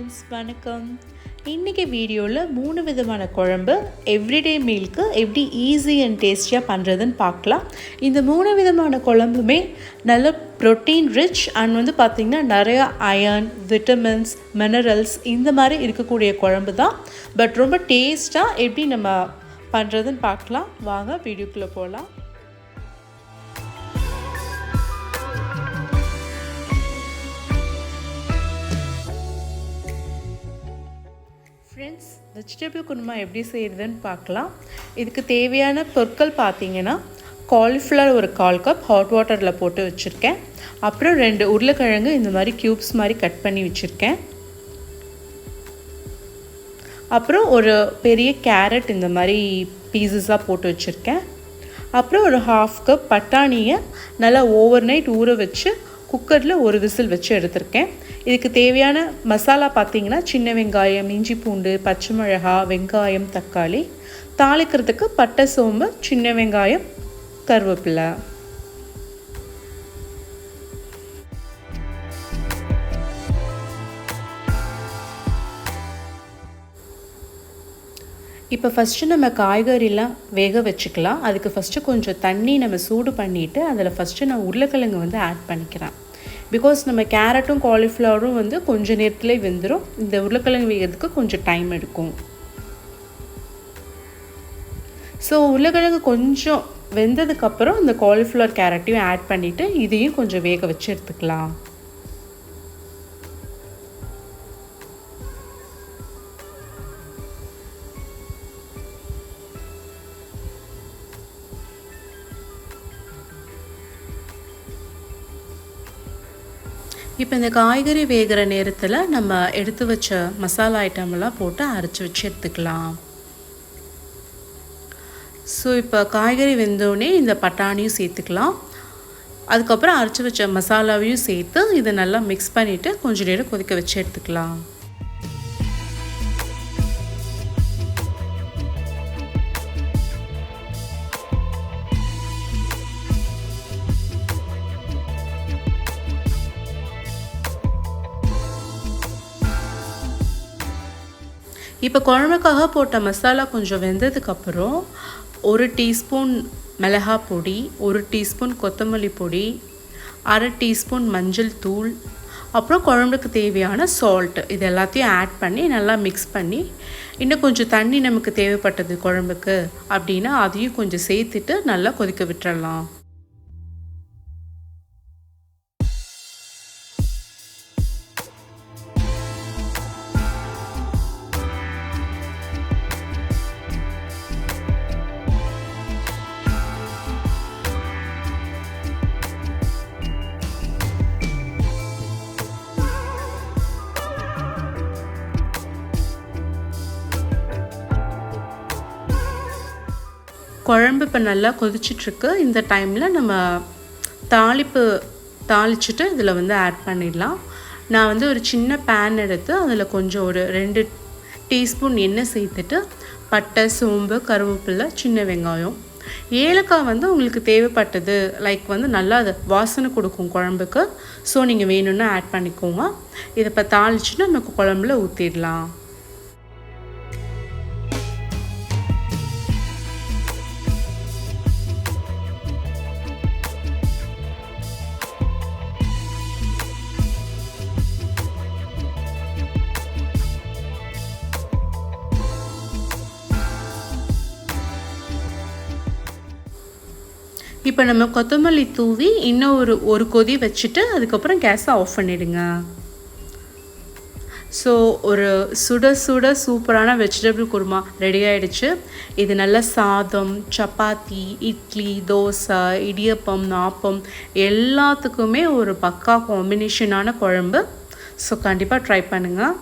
Friends, வணக்கம். இன்றைக்கி வீடியோவில் 3 விதமான குழம்பு எவ்ரிடே மீலுக்கு எப்படி ஈஸி அண்ட் டேஸ்டியாக பண்ணுறதுன்னு பார்க்கலாம். இந்த 3 விதமான குழம்புமே நல்ல ப்ரோட்டீன் ரிச் அண்ட் பார்த்திங்கன்னா நிறையா அயர்ன், விட்டமின்ஸ், மினரல்ஸ் இந்த மாதிரி இருக்கக்கூடிய குழம்பு தான். பட் ரொம்ப டேஸ்ட்டாக எப்படி நம்ம பண்ணுறதுன்னு பார்க்கலாம். வாங்க வீடியோக்குள்ளே போகலாம். ஃப்ரெண்ட்ஸ், வெஜிடபிள் குருமா எப்படி செய்கிறதுன்னு பார்க்கலாம். இதுக்கு தேவையான பொருட்கள் பார்த்திங்கன்னா, காலிஃப்ளவர் ஒரு 1/4 கப் ஹாட் வாட்டரில் போட்டு வச்சுருக்கேன். அப்புறம் 2 உருளைக்கிழங்கு இந்த மாதிரி க்யூப்ஸ் மாதிரி கட் பண்ணி வச்சுருக்கேன். அப்புறம் ஒரு பெரிய கேரட் இந்த மாதிரி பீசஸாக போட்டு வச்சுருக்கேன். அப்புறம் ஒரு 1/2 கப் பட்டாணியை நல்லா ஓவர் நைட் ஊற வச்சு குக்கரில் ஒரு விசில் வச்சு எடுத்திருக்கேன். இதுக்கு தேவையான மசாலா பார்த்திங்கன்னா, சின்ன வெங்காயம், இஞ்சி பூண்டு, பச்சை மிளகா, வெங்காயம், தக்காளி, தாளிக்கிறதுக்கு பட்டை, சோம்பு, சின்ன வெங்காயம், கருவேப்பிலை. இப்போ ஃபஸ்ட்டு நம்ம காய்கறிலாம் வேக வச்சுக்கலாம். அதுக்கு ஃபஸ்ட்டு கொஞ்சம் தண்ணி நம்ம சூடு பண்ணிவிட்டு அதில் ஃபஸ்ட்டு நான் உருளைக்கிழங்கு ஆட் பண்ணிக்கிறேன். பிகாஸ் நம்ம கேரட்டும் காலிஃப்ளவரும் கொஞ்சம் நேரத்துலேயே வெந்துடும். இந்த உருளைக்கிழங்கு வேகிறதுக்கு கொஞ்சம் டைம் எடுக்கும். ஸோ உருளைக்கிழங்கு கொஞ்சம் வெந்ததுக்கப்புறம் இந்த காலிஃப்ளவர் கேரட்டையும் ஆட் பண்ணிவிட்டு இதையும் கொஞ்சம் வேக வச்சு எடுத்துக்கலாம். இப்போ இந்த காய்கறி வேகிற நேரத்தில் நம்ம எடுத்து வச்ச மசாலா ஐட்டமெல்லாம் போட்டு அரைச்சி வச்சு எடுத்துக்கலாம். ஸோ இப்போ காய்கறி வெந்தோடனே இந்த பட்டாணியும் சேர்த்துக்கலாம். அதுக்கப்புறம் அரைச்சி வச்ச மசாலாவையும் சேர்த்து இதை நல்லா மிக்ஸ் பண்ணிவிட்டு கொஞ்சம் நேரம் கொதிக்க வச்சு எடுத்துக்கலாம். இப்போ குழம்புக்காக போட்ட மசாலா கொஞ்சம் வெந்ததுக்கப்புறம் 1 டீஸ்பூன் மிளகா பொடி, 1 டீஸ்பூன் கொத்தமல்லி பொடி, 1/2 டீஸ்பூன் மஞ்சள் தூள், அப்புறம் குழம்புக்கு தேவையான சால்ட் இது எல்லாத்தையும் ஆட் பண்ணி நல்லா மிக்ஸ் பண்ணி, இன்னும் கொஞ்சம் தண்ணி நமக்கு தேவைப்பட்டது குழம்புக்கு அப்படின்னா அதையும் கொஞ்சம் சேர்த்துட்டு நல்லா கொதிக்க விட்டுறலாம். குழம்பு இப்போ நல்லா கொதிச்சிட்ருக்கு. இந்த டைமில் நம்ம தாளிச்சிட்டு இதில் ஆட் பண்ணிடலாம். நான் ஒரு சின்ன பேன் எடுத்து அதில் கொஞ்சம் ஒரு 2 டீஸ்பூன் எண்ணெய் சேர்த்துட்டு பட்டை, சோம்பு, கருவேப்பிலை, சின்ன வெங்காயம், ஏலக்காய் உங்களுக்கு தேவைப்பட்டது லைக் நல்லா அது வாசனை கொடுக்கும் குழம்புக்கு. ஸோ நீங்கள் வேணும்னா ஆட் பண்ணிக்கோங்க. இதை இப்போ தாளிச்சுட்டு நமக்கு குழம்புல ஊற்றிடலாம். இப்போ நம்ம கொத்தமல்லி தூவி இன்னும் ஒரு கொதி வச்சுட்டு அதுக்கப்புறம் கேஸை ஆஃப் பண்ணிவிடுங்க. ஸோ ஒரு சுட சுட சூப்பரான வெஜிடபிள் குருமா ரெடி ஆகிடுச்சு. இது நல்ல சாதம், சப்பாத்தி, இட்லி, தோசை, இடியப்பம், ஆப்பம் எல்லாத்துக்குமே ஒரு பக்கா காம்பினேஷனான குழம்பு. ஸோ கண்டிப்பாக ட்ரை பண்ணுங்கள்.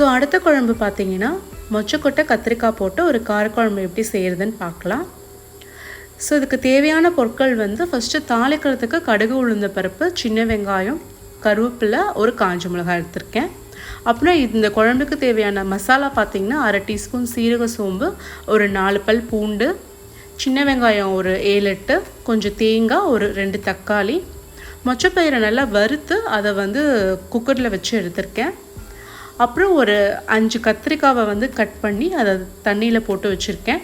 ஸோ அடுத்த குழம்பு பார்த்திங்கன்னா மொச்சக்கொட்டை கத்திரிக்காய் போட்டு ஒரு காரக்குழம்பு எப்படி செய்கிறதுன்னு பார்க்கலாம். ஸோ இதுக்கு தேவையான பொருட்கள் வந்து ஃபஸ்ட்டு தாளிக்கிறதுக்கு கடுகு உளுந்த பருப்பு, சின்ன வெங்காயம், கருவேப்பிலை, ஒரு காஞ்ச மிளகாய் எடுத்திருக்கேன். அப்புறம் இந்த குழம்புக்கு தேவையான மசாலா பார்த்திங்கன்னா 1/2 டீஸ்பூன் சீரக சோம்பு, ஒரு 4 பல் பூண்டு, சின்ன வெங்காயம் ஒரு 7-8, கொஞ்சம் தேங்காய், ஒரு 2 தக்காளி, மொச்சப்பயிரை நல்லா வறுத்து அதை வந்து குக்கரில் வச்சு எடுத்திருக்கேன். அப்புறம் ஒரு 5 கத்திரிக்காவை வந்து கட் பண்ணி அதை தண்ணியில் போட்டு வச்சுருக்கேன்.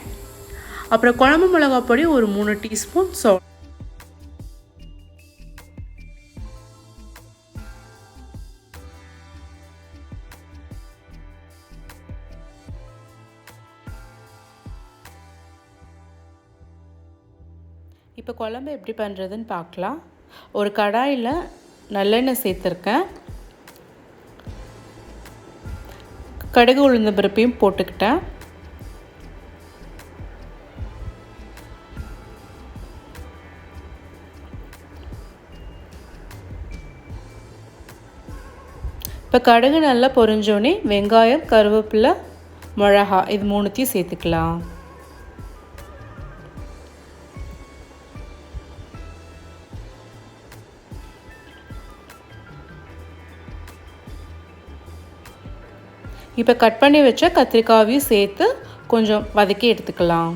அப்புறம் குழம்பு மிளகாய் பொடி ஒரு 3 டீஸ்பூன் சால்ட். இப்போ குழம்பு எப்படி பண்ணுறதுன்னு பார்க்கலாம். ஒரு கடாயில் நல்லெண்ணெய் சேர்த்துருக்கேன். கடுகு உளுந்த பருப்பையும் போட்டுக்கிட்டேன். இப்போ கடுகு நல்லா பொரிஞ்சோடனே வெங்காயம், கருவேப்பிலை, மிளகா இது 3த்தையும் சேர்த்துக்கலாம். இப்போ கட் பண்ணி வச்ச கத்திரிக்காயையும் சேர்த்து கொஞ்சம் வதக்கி எடுத்துக்கலாம்.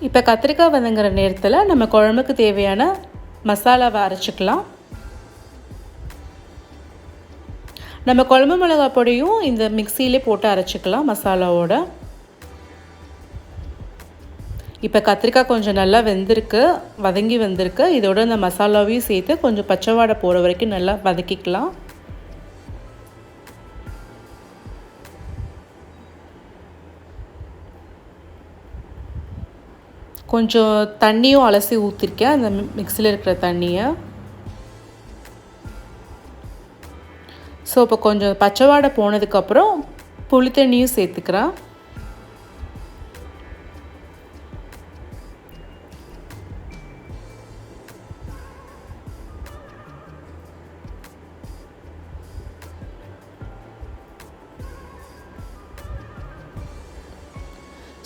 இப்போ கத்திரிக்காய் வதங்குற நேரத்தில் நம்ம குழம்புக்கு தேவையான மசாலாவை அரைச்சிக்கலாம். நம்ம குழம்பு மிளகாய் பொடியும் இந்த மிக்சியிலே போட்டு அரைச்சிக்கலாம் மசாலாவோட. இப்போ கத்திரிக்காய் கொஞ்சம் நல்லா வெந்திருக்கு, வதங்கி வந்திருக்கு. இதோட இந்த மசாலாவையும் சேர்த்து கொஞ்சம் பச்சை வாடை போகிற வரைக்கும் நல்லா வதக்கிக்கலாம். கொஞ்சம் தண்ணியும் அலசி ஊற்றிருக்கேன், அந்த மிக்ஸியில் இருக்கிற தண்ணியை. ஸோ இப்போ கொஞ்சம் பச்சை வாடை போனதுக்கப்புறம் புளி தண்ணியும் சேர்த்துக்கிறேன்.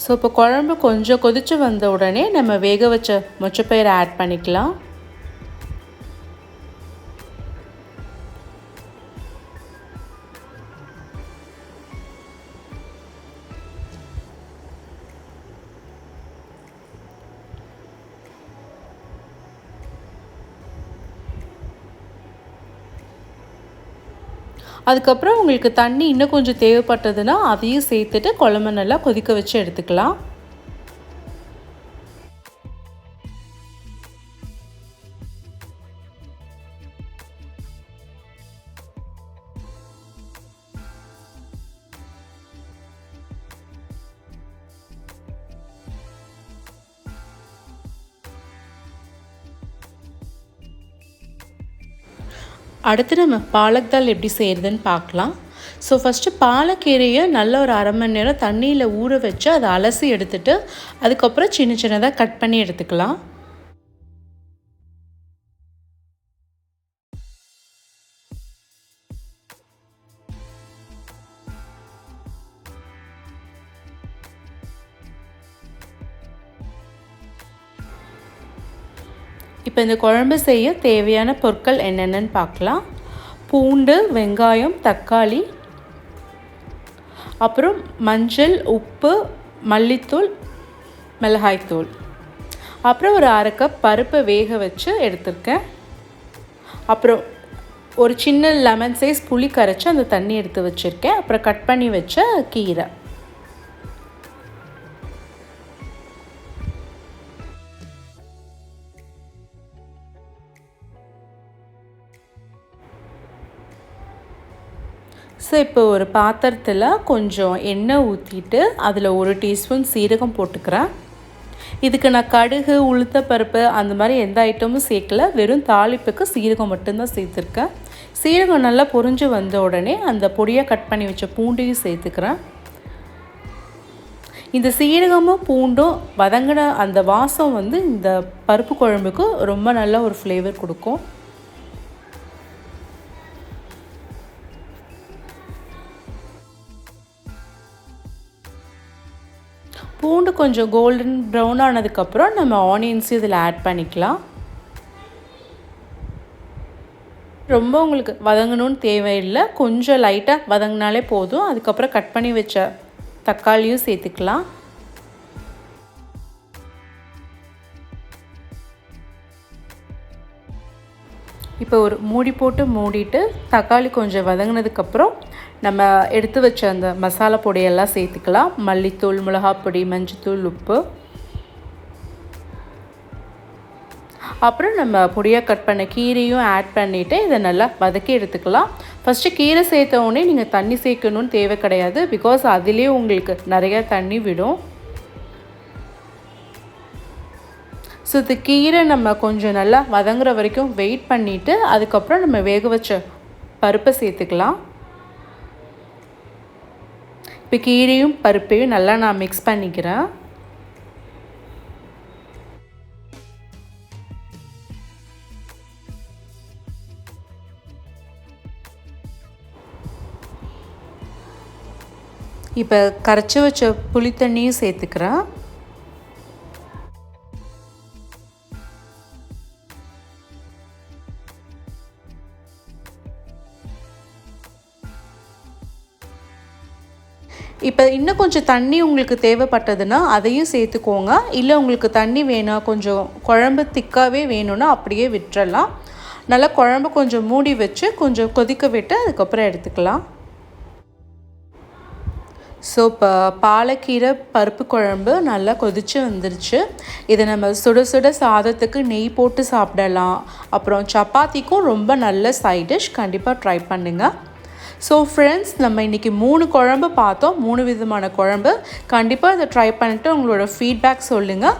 ஸோ இப்போ குழம்பு கொஞ்சம் கொதித்து வந்த உடனே நம்ம வேக வச்ச மொச்சப்பயிரை ஆட் பண்ணிக்கலாம். அதுக்கப்புறம் உங்களுக்கு தண்ணி இன்னும் கொஞ்சம் தேவைப்பட்டதுன்னா அதையும் சேர்த்துட்டு குழம்பு நல்லா கொதிக்க வச்சு எடுத்துக்கலாம். அடுத்து நம்ம பாலக் தால் எப்படி செய்கிறதுன்னு பார்க்கலாம். ஸோ ஃபஸ்ட்டு பாலக்கீரையை நல்ல ஒரு 1/2 மணி நேரம் தண்ணியில் ஊற வச்சு அதை அலசி எடுத்துட்டு அதுக்கப்புறம் சின்ன சின்னதாக கட் பண்ணி எடுத்துக்கலாம். இப்போ இந்த குழம்பு செய்ய தேவையான பொருட்கள் என்னென்னு பார்க்கலாம். பூண்டு, வெங்காயம், தக்காளி, அப்புறம் மஞ்சள், உப்பு, மல்லித்தூள், மிளகாய்த்தூள், அப்புறம் ஒரு 1/2 கப் பருப்பை வேக வச்சு எடுத்துருக்கேன். அப்புறம் ஒரு சின்ன லெமன் சைஸ் புளி கரைச்சி அந்த தண்ணி எடுத்து வச்சுருக்கேன். அப்புறம் கட் பண்ணி வச்ச கீரை. ஸோ இப்போ ஒரு பாத்திரத்தில் கொஞ்சம் எண்ணெய் ஊற்றிட்டு அதில் 1 டீஸ்பூன் சீரகம் போட்டுக்கிறேன். இதுக்கு நான் கடுகு உளுத்தப்பருப்பு அந்த மாதிரி எந்த ஐட்டமும் சேர்க்கல, வெறும் தாளிப்புக்கு சீரகம் மட்டும்தான் சேர்த்துருக்கேன். சீரகம் நல்லா பொரிஞ்சு வந்த உடனே அந்த பொடியாக கட் பண்ணி வச்ச பூண்டையும் சேர்த்துக்கிறேன். இந்த சீரகமும் பூண்டும் வதங்கின அந்த வாசம் வந்து இந்த பருப்பு குழம்புக்கு ரொம்ப நல்ல ஒரு ஃப்ளேவர் கொடுக்கும். பூண்டு கொஞ்சம் கோல்டன் ப்ரௌன் ஆனதுக்கப்புறம் நம்ம ஆனியன்ஸ் இதில் ஆட் பண்ணிக்கலாம். ரொம்ப உங்களுக்கு வதங்கணும்னு தேவையில்லை, கொஞ்சம் லைட்டாக வதங்கினாலே போதும். அதுக்கப்புறம் கட் பண்ணி வச்ச தக்காளியும் சேர்த்துக்கலாம். இப்போ ஒரு மூடி போட்டு மூடிட்டு தக்காளி கொஞ்சம் வதங்கினதுக்கப்புறம் நம்ம எடுத்து வச்ச அந்த மசாலா பொடியெல்லாம் சேர்த்துக்கலாம். மல்லித்தூள், மிளகாப்பொடி, மஞ்சத்தூள், உப்பு, அப்புறம் நம்ம பொடியாக கட் பண்ண கீரையும் ஆட் பண்ணிவிட்டு இதை நல்லா வதக்கி எடுத்துக்கலாம். ஃபஸ்ட்டு கீரை சேர்த்த உடனே நீங்கள் தண்ணி சேர்க்கணுன்னு தேவை கிடையாது, பிகாஸ் அதிலே உங்களுக்கு நிறையா தண்ணி விடும். ஸோ இது கீரை நம்ம கொஞ்சம் நல்லா வதங்குற வரைக்கும் வெயிட் பண்ணிவிட்டு அதுக்கப்புறம் நம்ம வேக வச்ச பருப்பை சேர்த்துக்கலாம். இப்போ கீரையும் பருப்பையும் நல்லா நான் மிக்ஸ் பண்ணிக்கிறேன். இப்போ கரைச்சி வச்ச புளி தண்ணியும் சேர்த்துக்கிறேன். இப்போ இன்னும் கொஞ்சம் தண்ணி உங்களுக்கு தேவைப்பட்டதுன்னா அதையும் சேர்த்துக்கோங்க. இல்லை உங்களுக்கு தண்ணி வேணாம், கொஞ்சம் குழம்பு திக்காகவே வேணும்னா அப்படியே விட்டுறலாம். நல்லா குழம்பு கொஞ்சம் மூடி வச்சு கொஞ்சம் கொதிக்க விட்டு அதுக்கப்புறம் எடுத்துக்கலாம். ஸோ இப்போ பாலக்கீரை பருப்பு குழம்பு நல்லா கொதித்து வந்துருச்சு. இதை நம்ம சுட சுட சாதத்துக்கு நெய் போட்டு சாப்பிடலாம். அப்புறம் சப்பாத்திக்கும் ரொம்ப நல்ல சைட் டிஷ், கண்டிப்பாக ட்ரை பண்ணுங்கள். ஸோ ஃப்ரெண்ட்ஸ், நம்ம இன்றைக்கி 3 குழம்பு பார்த்தோம், 3 விதமான குழம்பு. கண்டிப்பாக இதை ட்ரை பண்ணிவிட்டு உங்களோட ஃபீட்பேக் சொல்லுங்கள்.